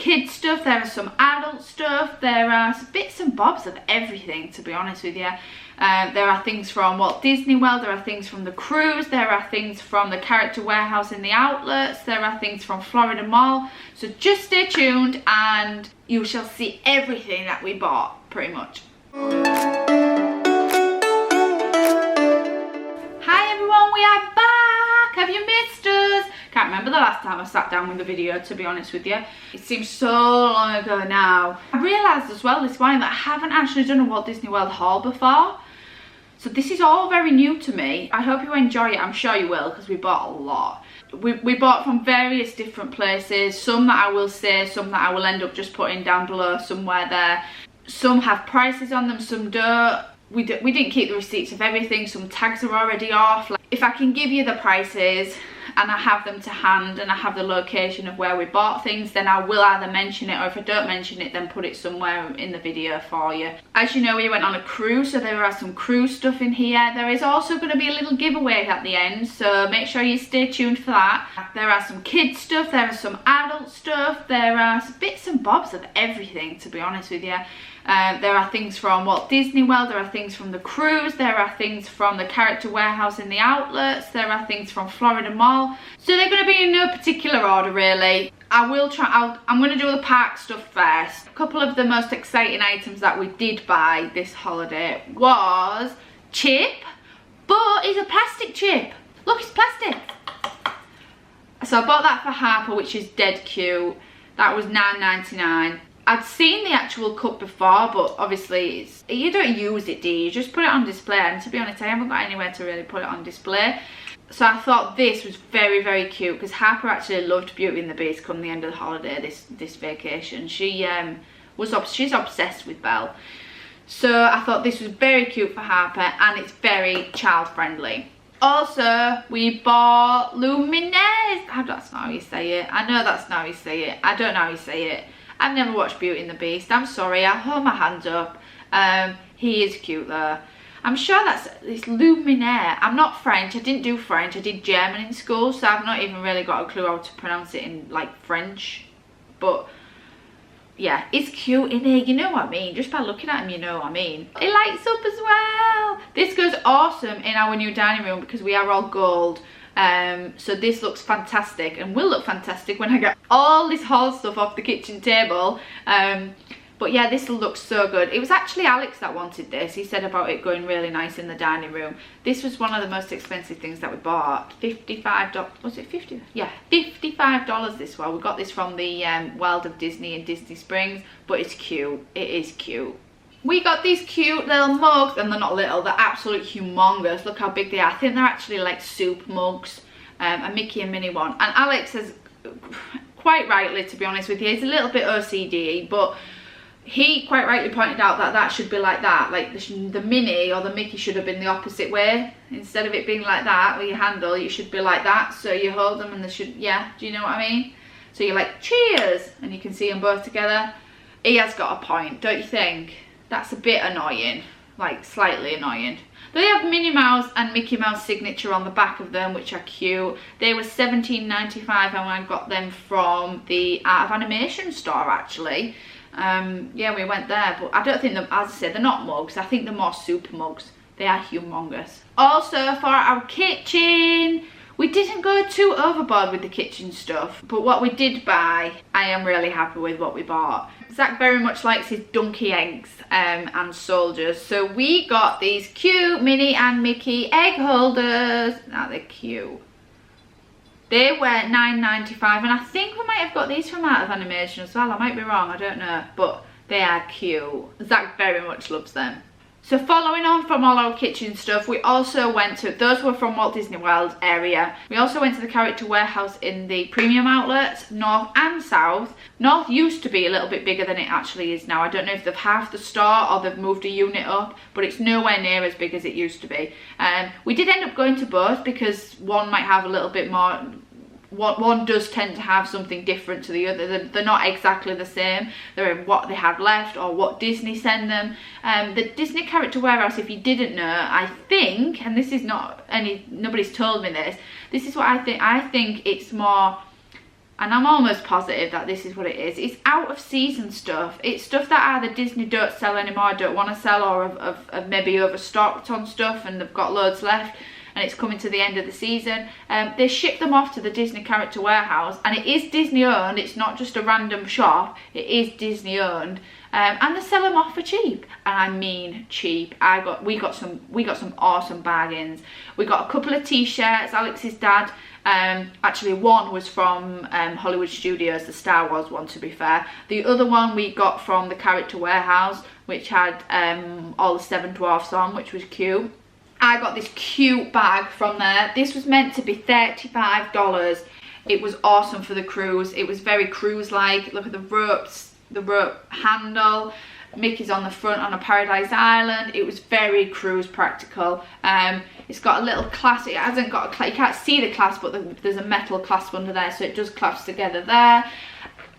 kids stuff, there are some adult stuff, there are bits and bobs of everything, to be honest with you. There are things from Walt Disney World, there are things from the cruise, there are things from the character warehouse in the outlets, there are things from Florida Mall. So just stay tuned and you shall see everything that we bought, pretty much. Hi everyone, we are back! Have you missed us? Can't remember the last time I sat down with a video, to be honest with you. It seems so long ago now. I realised as well this morning that I haven't actually done a Walt Disney World haul before. So this is all very new to me. I hope you enjoy it. I'm sure you will, because we bought a lot. We bought from various different places. Some that I will say, some that I will end up just putting down below somewhere there. Some have prices on them, some don't. We didn't keep the receipts of everything. Some tags are already off. Like, if I can give you the prices and I have them to hand and I have the location of where we bought things, then I will either mention it, or if I don't mention it, then put it somewhere in the video for you. As you know, we went on a cruise, so there are some cruise stuff in here. There is also going to be a little giveaway at the end, so make sure you stay tuned for that. There are some kids stuff, there are some adult stuff, there are bits and bobs of everything, to be honest with you. There are things from Walt Disney World, there are things from the cruise, there are things from the character warehouse in the outlets, there are things from Florida Mall. So they're going to be in no particular order really. I'm going to do the park stuff first. A couple of the most exciting items that we did buy this holiday was chip, but it's a plastic chip. Look, it's plastic. So I bought that for Harper, which is dead cute. That was $9.99. I'd seen the actual cup before, but obviously you don't use it, do you? You just put it on display, and to be honest, I haven't got anywhere to really put it on display. So I thought this was very, very cute, because Harper actually loved Beauty and the Beast come the end of the holiday, this vacation. She's obsessed with Belle. So I thought this was very cute for Harper, and it's very child friendly. Also, we bought luminaires. That's not how you say it. I know that's not how you say it. I don't know how you say it. I've never watched Beauty and the Beast. I'm sorry, I'll hold my hands up. He is cute though. I'm sure it's luminaire. I'm not French. I didn't do French. I did German in school, so I've not even really got a clue how to pronounce it in like French. But yeah, it's cute in here. You know what I mean? Just by looking at him, you know what I mean. It lights up as well. This goes awesome in our new dining room because we are all gold. So this looks fantastic and will look fantastic when I get all this haul stuff off the kitchen table. But yeah, this will look so good. It was actually Alex that wanted this. He said about it going really nice in the dining room. This was one of the most expensive things that we bought. $55, was it 50? Yeah, $55 this one. We got this from the World of Disney in Disney Springs, but it's cute. It is cute. We got these cute little mugs, and they're not little, they're absolutely humongous. Look how big they are. I think they're actually like soup mugs, a Mickey and Minnie one. And Alex has, quite rightly to be honest with you, he's a little bit OCD, but he quite rightly pointed out that that should be like that. Like the Minnie or the Mickey should have been the opposite way. Instead of it being like that with your handle, it should be like that. So you hold them and they should, yeah, do you know what I mean? So you're like, cheers, and you can see them both together. He has got a point, don't you think? That's a bit annoying, like slightly annoying. They have Minnie Mouse and Mickey Mouse signature on the back of them, which are cute. They were $17.95 and I got them from the Art of Animation store actually. Yeah, we went there, but I don't think them, as I said, they're not mugs. I think they're more super mugs. They are humongous. Also for our kitchen, we didn't go too overboard with the kitchen stuff, but what we did buy, I am really happy with what we bought. Zach very much likes his donkey eggs and soldiers, so we got these cute Minnie and Mickey egg holders. Now they're cute. They were $9.95, and I think we might have got these from Art of Animation as well. I might be wrong, I don't know, but they are cute. Zach very much loves them. So following on from all our kitchen stuff, we also went to, those were from Walt Disney World area. We also went to the character warehouse in the premium outlets, north and south. North used to be a little bit bigger than it actually is now. I don't know if they've halved the store or they've moved a unit up, but it's nowhere near as big as it used to be. We did end up going to both because one might have a little bit more, one does tend to have something different to the other. They're not exactly the same. They're in what they have left or what Disney send them. The Disney character warehouse, if you didn't know, I think, and this is not nobody's told me this, this is what I think it's more and I'm almost positive that this is what it is. It's out of season stuff. It's stuff that either Disney don't sell anymore, don't want to sell, or have maybe overstocked on stuff and they've got loads left and it's coming to the end of the season. They ship them off to the Disney character warehouse, and it is Disney owned. It's not just a random shop, it is Disney owned. And they sell them off for cheap, and I mean cheap. We got some awesome bargains. We got a couple of t-shirts. Alex's dad, actually one was from Hollywood Studios, the Star Wars one to be fair. The other one we got from the character warehouse, which had all the Seven Dwarfs on, which was cute. I got this cute bag from there. This was meant to be $35. It was awesome for the cruise. It was very cruise-like. Look at the ropes, the rope handle. Mickey's on the front on a Paradise Island. It was very cruise practical. It's got a little clasp. It hasn't got a clasp. You can't see the clasp, but there's a metal clasp under there, so it does clasp together there.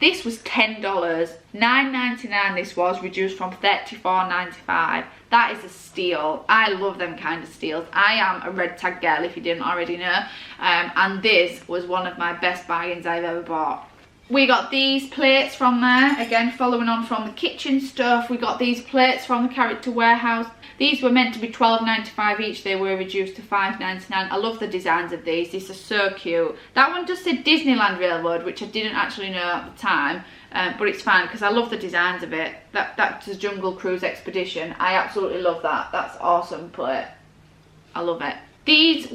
This was $10. $9.99 this was, reduced from $34.95. That is a steal. I love them kind of steals. I am a red tag girl, if you didn't already know. And this was one of my best bargains I've ever bought. We got these plates from there, again following on from the kitchen stuff. We got these plates from the character warehouse. These were meant to be $12.95 each. They were reduced to $5.99. I love the designs of these. These are so cute. That one just said Disneyland Railroad, which I didn't actually know at the time, but it's fine because I love the designs of it. That's a Jungle Cruise Expedition. I absolutely love that. That's awesome plate. I love it. These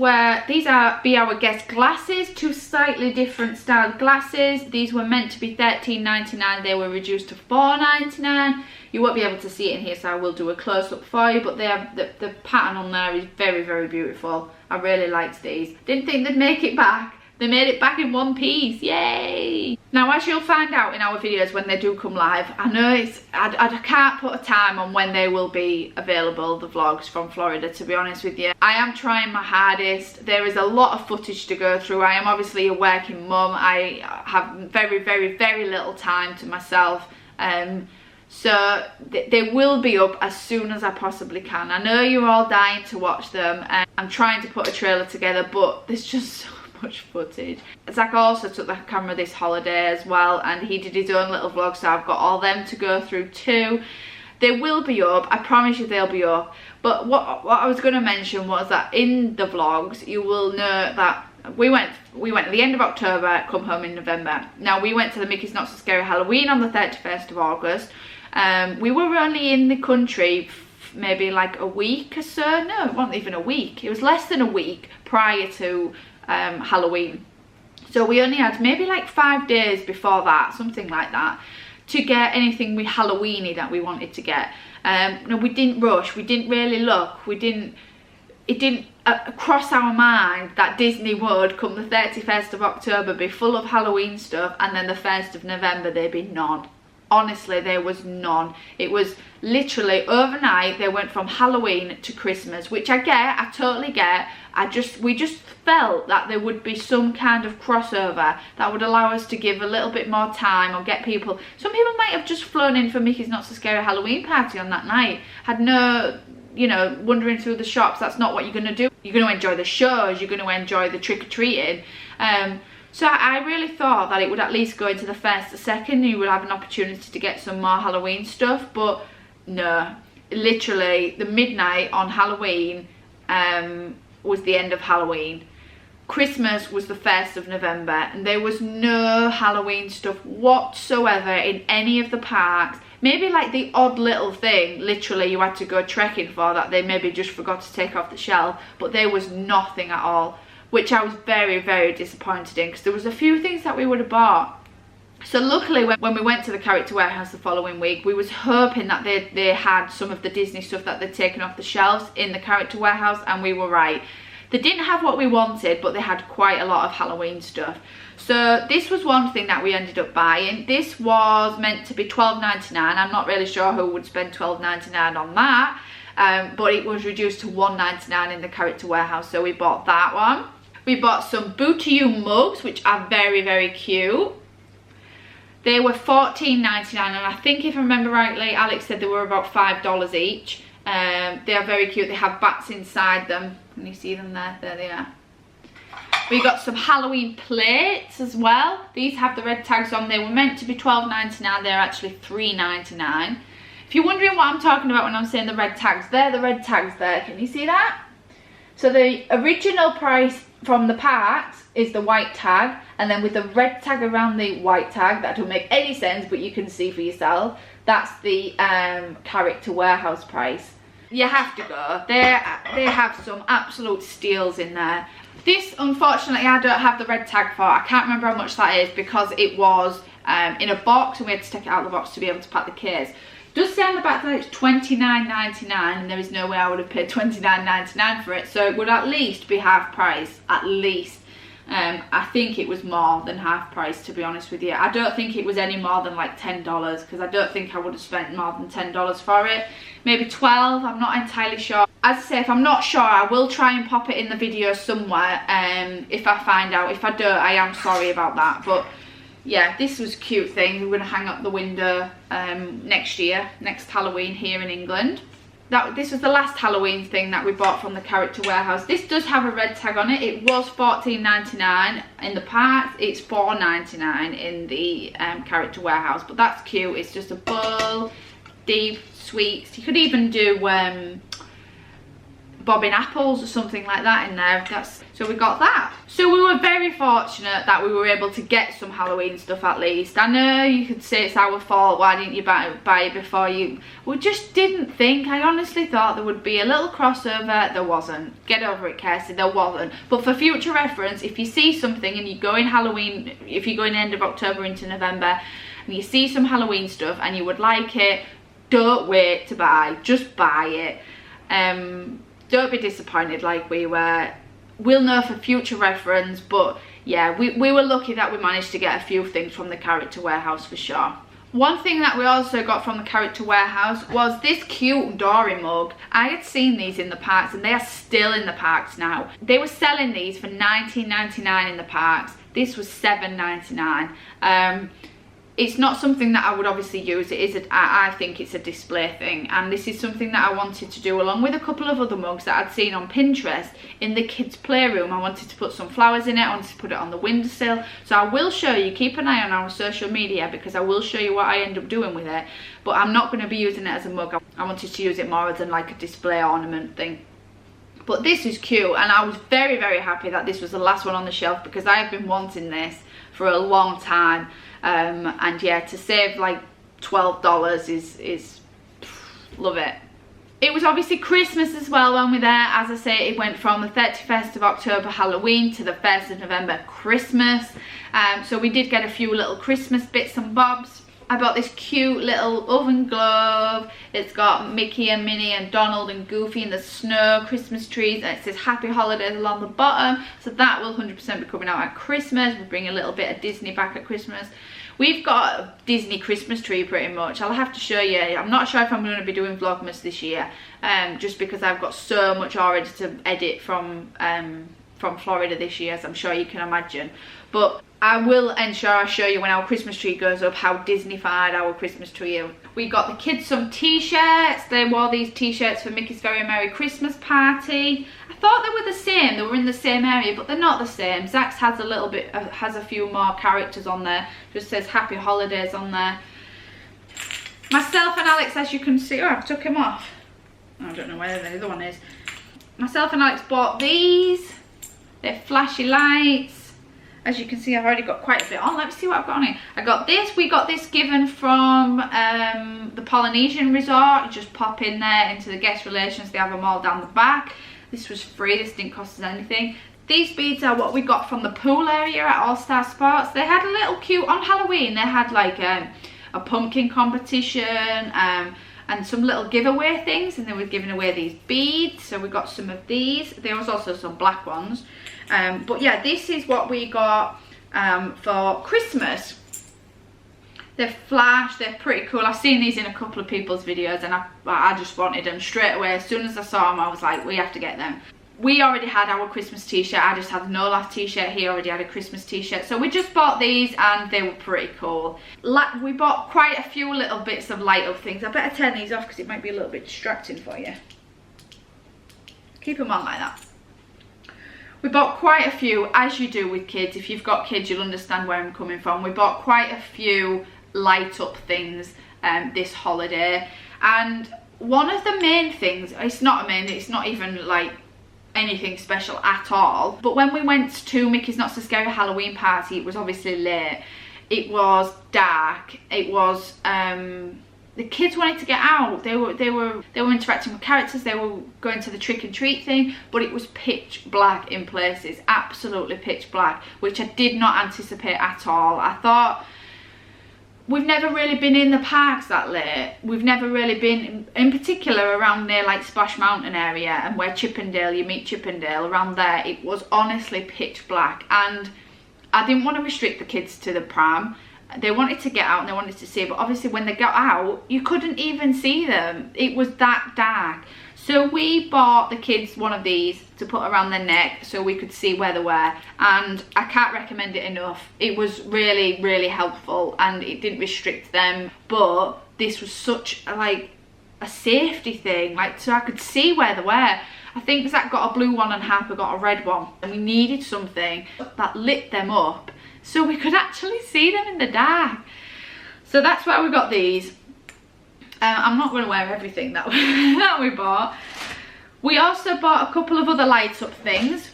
are Be Our Guest glasses, two slightly different style glasses. These were meant to be $13.99. They were reduced to $4.99. You won't be able to see it in here, so I will do a close-up for you, but they have the pattern on there is very, very beautiful. I really liked these. Didn't think they'd make it back. They made it back in one piece. Yay! Now, as you'll find out in our videos when they do come live, I know I can't put a time on when they will be available, the vlogs from Florida, to be honest with you. I am trying my hardest. There is a lot of footage to go through. I am obviously a working mum. I have very, very, very little time to myself. So they will be up as soon as I possibly can. I know you're all dying to watch them. I'm trying to put a trailer together, but there's just so much footage. Zach also took the camera this holiday as well, and he did his own little vlog, so I've got all them to go through too. They will be up, I promise you they'll be up. But what I was going to mention was that in the vlogs you will know that we went at the end of October, come home in November. Now we went to the Mickey's Not So Scary Halloween on the 31st of August. We were only in the country maybe like a week or so. No, it wasn't even a week. It was less than a week prior to Halloween. So we only had maybe like 5 days before that, something like that, to get anything with Halloweeny that we wanted to get. No, we didn't rush. We didn't really look. It didn't cross our mind that Disney would, come the 31st of October, be full of Halloween stuff, and then the 1st of November there'd be none. Honestly, there was none. It was literally overnight. They went from Halloween to Christmas, which I get, I totally get. We just felt that there would be some kind of crossover that would allow us to give a little bit more time, or get people. Some people might have just flown in for Mickey's Not So Scary Halloween party on that night, had no, you know, wandering through the shops. That's not what you're going to do. You're going to enjoy the shows, you're going to enjoy the trick-or-treating. So I really thought that it would at least go into the 1st or 2nd. You would have an opportunity to get some more Halloween stuff, but no. Literally, the midnight on Halloween was the end of Halloween. Christmas was the 1st of November, and there was no Halloween stuff whatsoever in any of the parks. Maybe like the odd little thing, literally, you had to go trekking for that they maybe just forgot to take off the shelf, but there was nothing at all, which I was very, very disappointed in, because there was a few things that we would have bought. So luckily, when we went to the character warehouse the following week, we was hoping that they had some of the Disney stuff that they'd taken off the shelves in the character warehouse, and we were right. They didn't have what we wanted, but they had quite a lot of Halloween stuff. So this was one thing that we ended up buying. This was meant to be $12.99. I'm not really sure who would spend $12.99 on that, but it was reduced to $1.99 in the character warehouse, so we bought that one. We bought some Boo To You mugs, which are very, very cute. They were $14.99, and I think, if I remember rightly, Alex said they were about $5 each. They are very cute. They have bats inside them. Can you see them there? There they are. We got some Halloween plates as well. These have the red tags on. They were meant to be $12.99. They're actually $3.99. If you're wondering what I'm talking about when I'm saying the red tags, they're the red tags there. Can you see that? So the original price from the parks is the white tag, and then with the red tag around the white tag, that don't make any sense, but you can see for yourself, that's the Character Warehouse price. You have to go. They have some absolute steals in there. This, unfortunately, I don't have the red tag for. I can't remember how much that is because it was in a box and we had to take it out of the box to be able to pack the case. It does say on the back that it's $29.99, and there is no way I would have paid $29.99 for it, so it would at least be half price, at least. I think it was more than half price, to be honest with you. I don't think it was any more than like $10, because I don't think I would have spent more than $10 for it. Maybe 12, I'm not entirely sure. As I say, if I'm not sure, I will try and pop it in the video somewhere if I find out. If I don't, I am sorry about that. But yeah, this was a cute thing. We're going to hang up the window next year, next Halloween here in England. This was the last Halloween thing that we bought from the Character Warehouse. This does have a red tag on it. It was $14.99 in the parks. It's $4.99 in the Character Warehouse. But that's cute. It's just a bowl, deep sweets. You could even do bobbing apples or something like that in there. So we got that. So we were very fortunate that we were able to get some Halloween stuff at least. I know you could say it's our fault, why didn't you buy it before you... We just didn't think. I honestly thought there would be a little crossover. There wasn't. Get over it, Kirsty, there wasn't. But for future reference, if you see something and you go in Halloween, if you go in the end of October into November, and you see some Halloween stuff and you would like it, don't wait to buy. Just buy it. Don't be disappointed like we were. We'll know for future reference, but yeah, we were lucky that we managed to get a few things from the Character Warehouse for sure. One thing that we also got from the Character Warehouse was this cute Dory mug. I had seen these in the parks and they are still in the parks now. They were selling these for $19.99 in the parks. This was $7.99. It's not something that I would obviously use. I think it's a display thing, and this is something that I wanted to do along with a couple of other mugs that I'd seen on Pinterest in the kids' playroom. I wanted to put some flowers in it. I wanted to put it on the windowsill. So I will show you. Keep an eye on our social media because I will show you what I end up doing with it. But I'm not going to be using it as a mug. I wanted to use it more as like a display ornament thing. But this is cute, and I was very, very happy that this was the last one on the shelf because I have been wanting this for a long time. And yeah, to save like $12 is love it. It was obviously Christmas as well when we were there. As I say, it went from the 31st of October Halloween to the 1st of November Christmas. So we did get a few little Christmas bits and bobs. I bought this cute little oven glove. It's got Mickey and Minnie and Donald and Goofy in the snow, Christmas trees, and it says Happy Holidays along the bottom. So that will 100% be coming out at Christmas. We'll bring a little bit of Disney back at Christmas. We've got a Disney Christmas tree pretty much. I'll have to show you. I'm not sure if I'm going to be doing Vlogmas this year, just because I've got so much already to edit from Florida this year, as I'm sure you can imagine. But I will ensure I show you when our Christmas tree goes up how Disney-fied our Christmas tree is. We got the kids some t-shirts. They wore these t-shirts for Mickey's Very Merry Christmas Party. I thought they were the same. They were in the same area, but they're not the same. Zach's has a little bit, has a few more characters on there. Just says Happy Holidays on there. Myself and Alex, as you can see, oh, I took him off. I don't know where the other one is. Myself and Alex bought these. They're flashy lights. As you can see, I've already got quite a bit on. Let me see what I've got on here. I got this. We got this given from the Polynesian resort. You just pop in there into the guest relations. They have them all down the back. This was free. This didn't cost us anything. These beads are what we got from the pool area at All Star Sports. They had a little cute, on Halloween, they had like a pumpkin competition and some little giveaway things. And they were giving away these beads. So we got some of these. There was also some black ones. But yeah, this is what we got for Christmas. They're flash, they're pretty cool. I've seen these in a couple of people's videos and I just wanted them straight away. As soon as I saw them, I was like, we have to get them. We already had our Christmas t-shirt. I just had the No Laugh t-shirt. He already had a Christmas t-shirt. So we just bought these and they were pretty cool. We bought quite a few little bits of light up things. I better turn these off because it might be a little bit distracting for you. Keep them on like that. We bought quite a few, as you do with kids. If you've got kids, you'll understand where I'm coming from. We bought quite a few light up things this holiday, and one of the main things, it's not even like anything special at all, but when we went to Mickey's Not So Scary Halloween party, it was obviously late, it was dark, it was the kids wanted to get out, they were interacting with characters, they were going to the trick and treat thing, but it was pitch black in places, absolutely pitch black, which I did not anticipate at all. I thought, we've never really been in the parks that late. We've never really been, in particular around near like Splash Mountain area and where Chippendale, you meet Chippendale, around there, it was honestly pitch black. And I didn't want to restrict the kids to the pram. They wanted to get out and they wanted to see, but obviously when they got out, you couldn't even see them. It was that dark. So we bought the kids one of these to put around their neck so we could see where they were, and I can't recommend it enough. It was really, really helpful and it didn't restrict them, but this was such like a safety thing, like so I could see where they were. I think Zach got a blue one and Harper got a red one, and we needed something that lit them up so we could actually see them in the dark. So that's why we got these. I'm not going to wear everything that we bought. We also bought a couple of other light up things.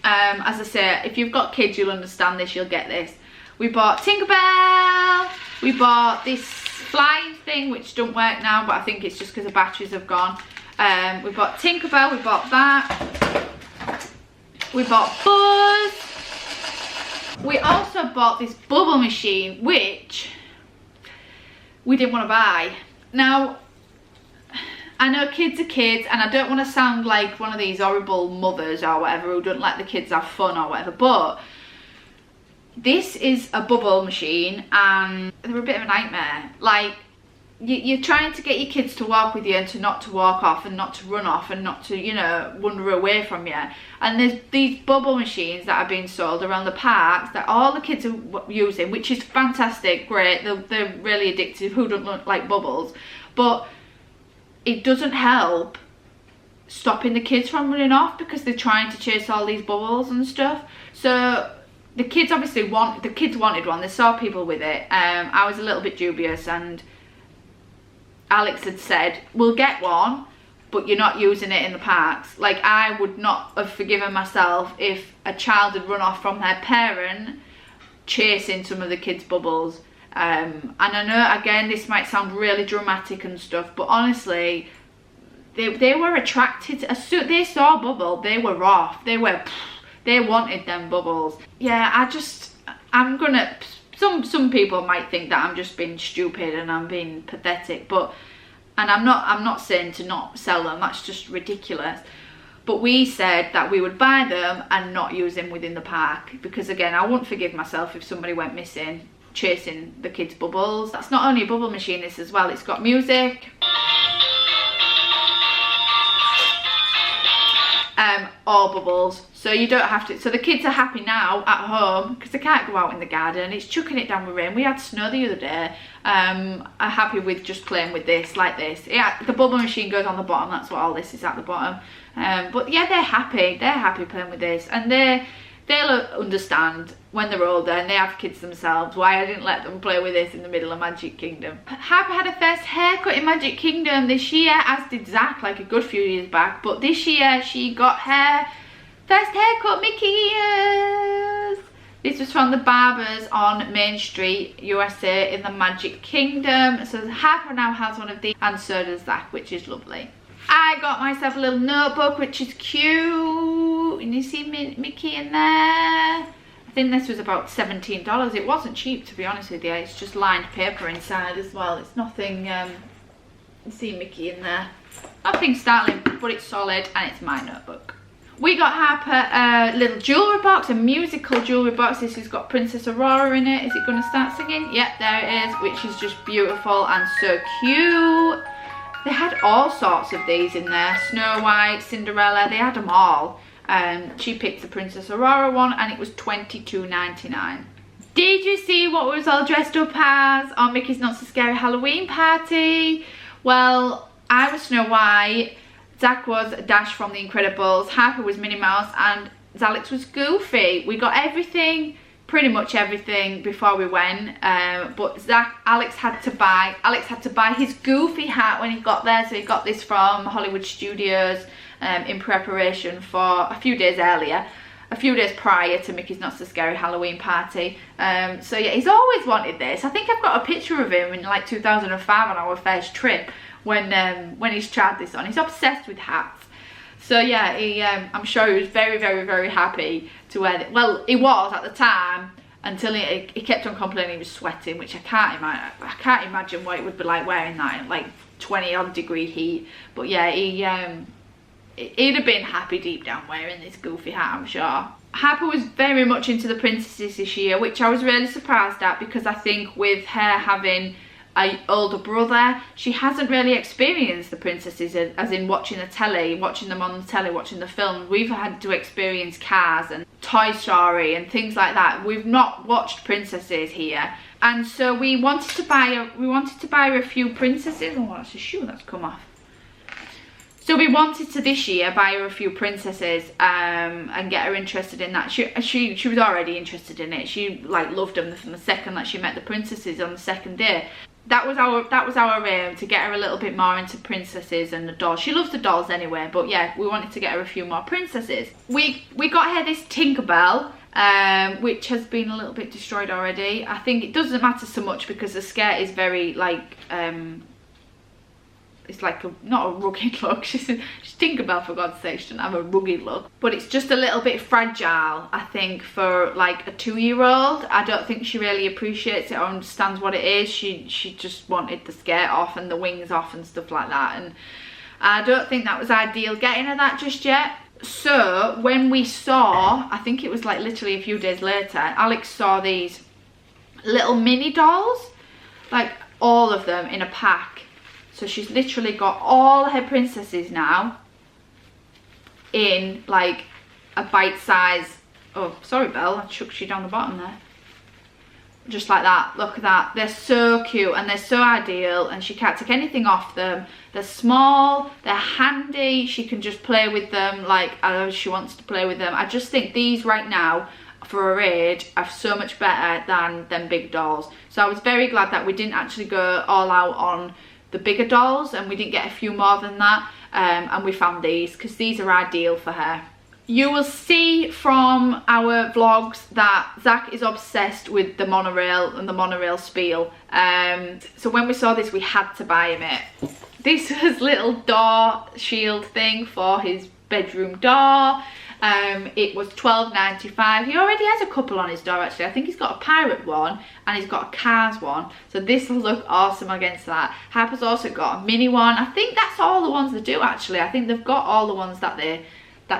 As I say, if you've got kids, you'll understand this, you'll get this. We bought Tinkerbell. We bought this flying thing, which don't work now, but I think it's just because the batteries have gone. We bought Tinkerbell, we bought that. We bought Buzz. We also bought this bubble machine, which we didn't want to buy. Now, I know kids are kids, and I don't want to sound like one of these horrible mothers or whatever who don't let the kids have fun or whatever, but this is a bubble machine and they're a bit of a nightmare. Like, you're trying to get your kids to walk with you and to not to walk off and not to run off and not to, you know, wander away from you. And there's these bubble machines that are being sold around the parks that all the kids are using, which is fantastic, great, they're really addictive, who don't like bubbles, but it doesn't help stopping the kids from running off because they're trying to chase all these bubbles and stuff. So the kids obviously wanted one, they saw people with it. I was a little bit dubious, and Alex had said, we'll get one, but you're not using it in the parks. Like, I would not have forgiven myself if a child had run off from their parent chasing some of the kids' bubbles. And I know, again, this might sound really dramatic and stuff, but honestly, they were attracted. As soon as they saw a bubble, they were off. They wanted them bubbles. Yeah, I'm gonna... Some people might think that I'm just being stupid and I'm being pathetic, but, and I'm not saying to not sell them, that's just ridiculous. But we said that we would buy them and not use them within the park, because again, I wouldn't forgive myself if somebody went missing chasing the kids' bubbles. That's not only a bubble machine, this as well, it's got music. Or bubbles, so you don't have to, so the kids are happy now at home because they can't go out in the garden, it's chucking it down with rain. We had snow the other day. Are happy with just playing with this like this. Yeah, the bubble machine goes on the bottom, that's what all this is at the bottom. But yeah, they're happy playing with this, and they'll understand when they're older and they have kids themselves why I didn't let them play with this in the middle of Magic Kingdom. Harper had her first haircut in Magic Kingdom this year, as did Zach, like a good few years back, but this year she got her first haircut, Mickey ears. This was from the barbers on Main Street, USA, in the Magic Kingdom. So Harper now has one of these, and so does Zach, which is lovely. I got myself a little notebook, which is cute, and you see Mickey in there. I think this was about $17. It wasn't cheap, to be honest with you. It's just lined paper inside as well. It's nothing, you see Mickey in there. Nothing startling, but it's solid and it's my notebook. We got Harper a little jewellery box, a musical jewellery box. This has got Princess Aurora in it. Is it going to start singing? Yep, there it is, which is just beautiful and so cute. They had all sorts of these in there. Snow White, Cinderella, they had them all. She picked the Princess Aurora one and it was $22.99. Did you see what we was all dressed up as on Mickey's Not So Scary Halloween party? Well, I was Snow White, Zach was Dash from The Incredibles, Harper was Minnie Mouse, and Alex was goofy. We got everything, pretty much everything before we went, but Alex had to buy his goofy hat when he got there. So he got this from Hollywood Studios in preparation for a few days prior to Mickey's Not So Scary Halloween party. So yeah, he's always wanted this. I think I've got a picture of him in like 2005 on our first trip when he's tried this on. He's obsessed with hats. So yeah, I'm sure he was very, very, very happy to wear it. Well, he was at the time, until he kept on complaining he was sweating, which I can't imagine what it would be like wearing that in like 20 odd degree heat. But yeah, he'd have been happy deep down wearing this goofy hat, I'm sure. Harper was very much into the princesses this year, which I was really surprised at, because I think with her having an older brother, she hasn't really experienced the princesses, as in watching the telly, watching them on the telly, watching the films. We've had to experience Cars and Toy Story and things like that. We've not watched princesses here, and so we wanted to buy her a few princesses. Oh, that's a shoe that's come off. So we wanted to this year buy her a few princesses and get her interested in that. She was already interested in it. She like loved them from the second that she met the princesses on the second day. That was our aim, to get her a little bit more into princesses and the dolls. She loves the dolls anyway, but yeah, we wanted to get her a few more princesses. We got her this Tinkerbell, which has been a little bit destroyed already. I think it doesn't matter so much because the skirt is very like it's like not a rugged look. She's Tinkerbell, for God's sake, she doesn't have a rugged look. But it's just a little bit fragile, I think, for like a 2-year-old. I don't think she really appreciates it or understands what it is. She just wanted the skirt off and the wings off and stuff like that. And I don't think that was ideal getting her that just yet. So when we saw, I think it was like literally a few days later, Alex saw these little mini dolls, like all of them in a pack. So she's literally got all her princesses now in like a bite size. Oh, sorry, Belle, I chucked you down the bottom there. Just like that. Look at that. They're so cute and they're so ideal, and she can't take anything off them. They're small, they're handy. She can just play with them like as she wants to play with them. I just think these right now, for her age, are so much better than them big dolls. So I was very glad that we didn't actually go all out on the bigger dolls, and we didn't get a few more than that, and we found these because these are ideal for her. You will see from our vlogs that Zach is obsessed with the monorail and the monorail spiel. So when we saw this, we had to buy him it. This was little door shield thing for his bedroom door. It was $12.95. He already has a couple on his door actually. I think he's got a pirate one and he's got a Cars one. So this will look awesome against that. Harper's also got a mini one. I think that's all the ones they do actually. I think they've got all the ones that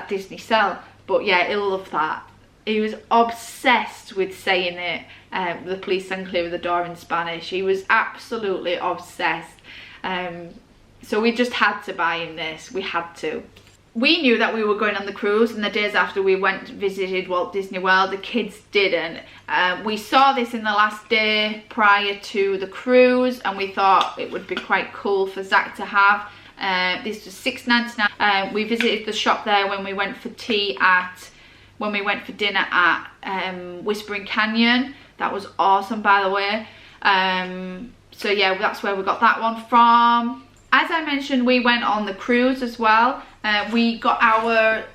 Disney sell. But yeah, he'll love that. He was obsessed with saying it, the please stand clear of the door in Spanish. He was absolutely obsessed. So we just had to buy him this. We had to. We knew that we were going on the cruise, and the days after we went and visited Walt Disney World, the kids didn't. We saw this in the last day prior to the cruise, and we thought it would be quite cool for Zach to have. This was $6.99. We visited the shop there when we went for dinner at Whispering Canyon. That was awesome, by the way. So yeah, that's where we got that one from. As I mentioned, we went on the cruise as well. We got our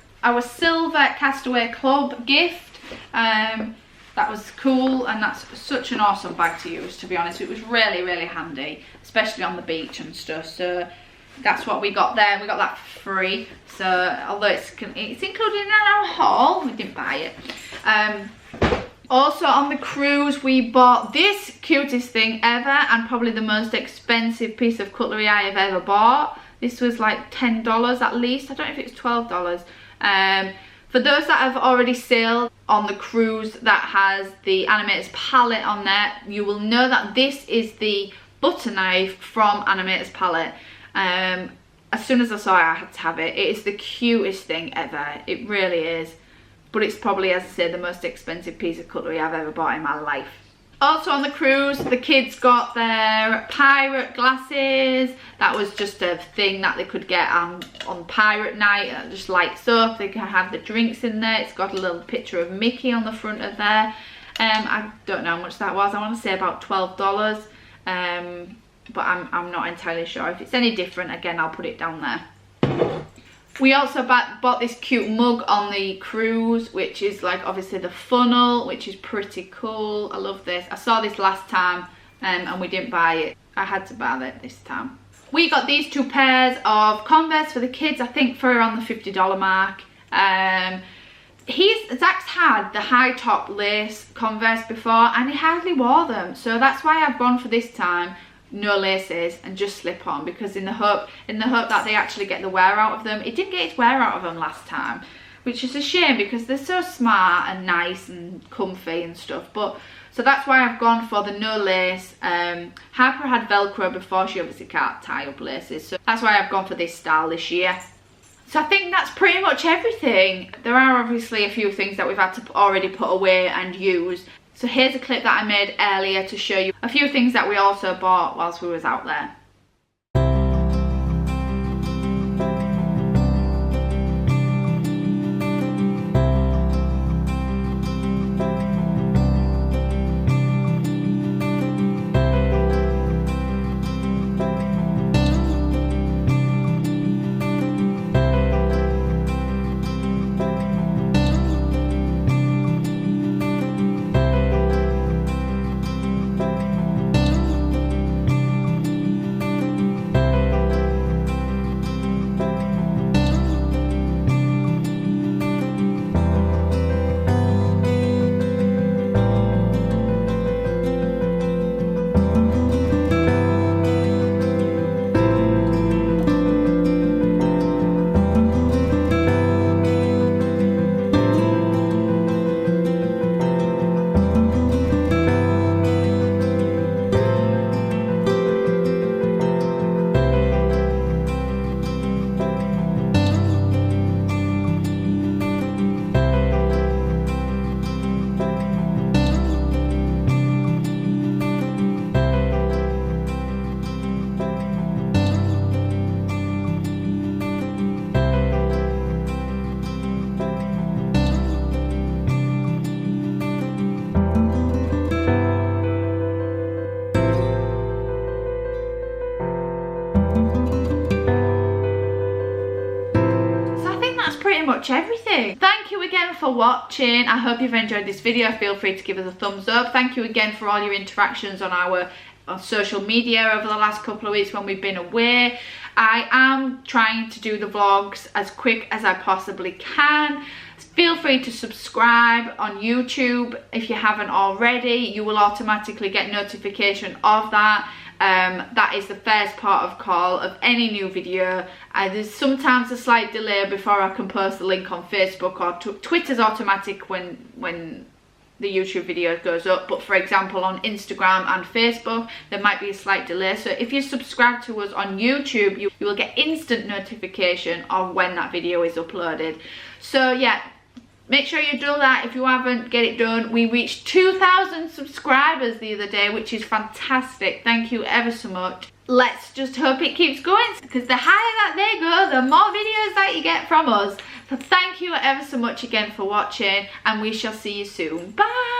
silver Castaway Club gift. That was cool, and that's such an awesome bag to use, to be honest. It was really, really handy, especially on the beach and stuff. So that's what we got there. We got that for free. So although it's included in our haul, we didn't buy it. Also on the cruise, we bought this cutest thing ever, and probably the most expensive piece of cutlery I have ever bought. This was like $10 at least. I don't know if it was $12. For those that have already sailed on the cruise that has the Animator's palette on there, you will know that this is the butter knife from Animator's palette. As soon as I saw it, I had to have it. It is the cutest thing ever. It really is. But it's probably, as I said, the most expensive piece of cutlery I've ever bought in my life. Also on the cruise, the kids got their pirate glasses. That was just a thing that they could get on pirate night. It just lights up. They can have the drinks in there. It's got a little picture of Mickey on the front of there. I don't know how much that was. I want to say about $12. But I'm not entirely sure. If it's any different, again, I'll put it down there. We also bought this cute mug on the cruise, which is like obviously the funnel, which is pretty cool. I love this. I saw this last time and we didn't buy it. I had to buy it this time. We got these 2 pairs of Converse for the kids, I think for around the $50 mark. Zach's had the high top lace Converse before and he hardly wore them. So that's why I've gone for this time. No laces and just slip on, because in the hope that they actually get the wear out of them. It didn't get its wear out of them last time, which is a shame because they're so smart and nice and comfy and stuff. But so that's why I've gone for the no lace. Harper had Velcro before. She obviously can't tie up laces, so that's why I've gone for this style this year. So I think that's pretty much everything. There are obviously a few things that we've had to already put away and use. So here's a clip that I made earlier to show you a few things that we also bought whilst we was out there. Everything. Thank you again for watching. I hope you've enjoyed this video. Feel free to give us a thumbs up. Thank you again for all your interactions on social media over the last couple of weeks when we've been away. I am trying to do the vlogs as quick as I possibly can. Feel free to subscribe on YouTube if you haven't already. You will automatically get notification of that. That is the first part of call of any new video. There's sometimes a slight delay before I can post the link on Facebook, or Twitter's automatic when the YouTube video goes up, but for example on Instagram and Facebook there might be a slight delay. So if you subscribe to us on YouTube, you will get instant notification of when that video is uploaded. So yeah, make sure you do that. If you haven't, get it done. We reached 2,000 subscribers the other day, which is fantastic. Thank you ever so much. Let's just hope it keeps going, because the higher that they go, the more videos that you get from us. So thank you ever so much again for watching, and we shall see you soon. Bye.